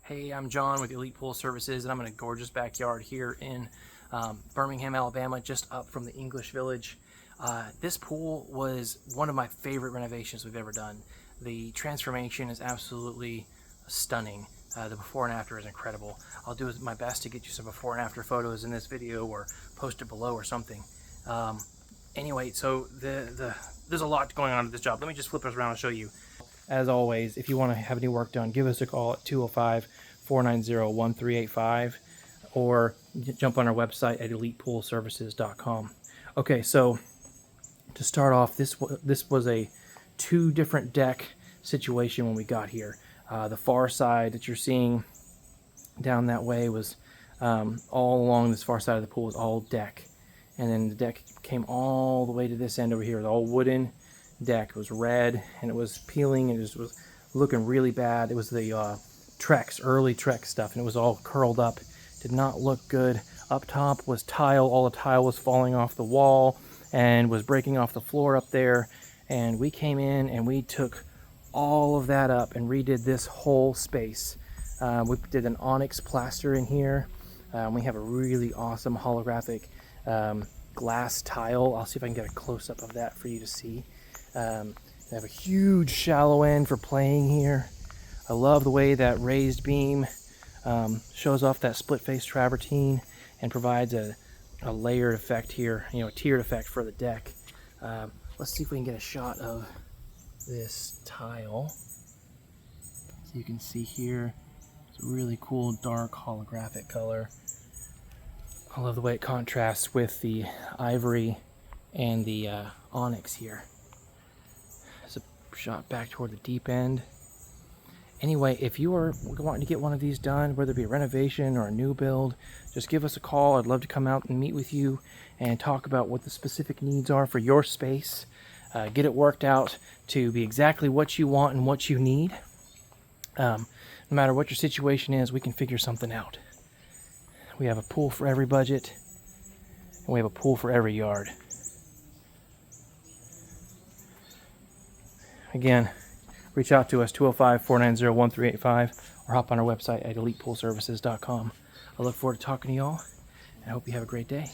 Hey, I'm John with Elite Pool Services, and I'm in a gorgeous backyard here in Birmingham, Alabama, just up from the English Village. This pool was one of my favorite renovations we've ever done. The transformation is absolutely stunning. The before and after is incredible. I'll do my best to get you some before and after photos in this video or post it below or something. Anyway, so there's a lot going on with this job. Let me just flip us around and show you. As always, if you want to have any work done, give us a call at 205-490-1385 or jump on our website at elitepoolservices.com. Okay, so to start off, this was a two different deck situation when we got here. The far side that you're seeing down that way was all along this far side of the pool was all deck, and then the deck came all the way to this end over here. It was all wooden deck. It was red and it was peeling and it just was looking really bad. It was the early Trex stuff, and it was all curled up. Did not look good. Up top was tile. All the tile was falling off the wall and was breaking off the floor up there, and we came in and we took all of that up and redid this whole space. We did an onyx plaster in here. We have a really awesome holographic glass tile. I'll see if I can get a close-up of that for you to see. They have a huge shallow end for playing here. I love the way that raised beam shows off that split face travertine and provides a layered effect here, a tiered effect for the deck. Let's see if we can get a shot of this tile. So you can see here, it's a really cool dark holographic color. I love the way it contrasts with the ivory and the onyx here. Shot back toward the deep end. Anyway, if you are wanting to get one of these done, whether it be a renovation or a new build, just give us a call. I'd love to come out and meet with you and talk about what the specific needs are for your space. Get it worked out to be exactly what you want and what you need. No matter what your situation is, we can figure something out. We have a pool for every budget, and we have a pool for every yard. Again, reach out to us, 205-490-1385, or hop on our website at elitepoolservices.com. I look forward to talking to y'all, and I hope you have a great day.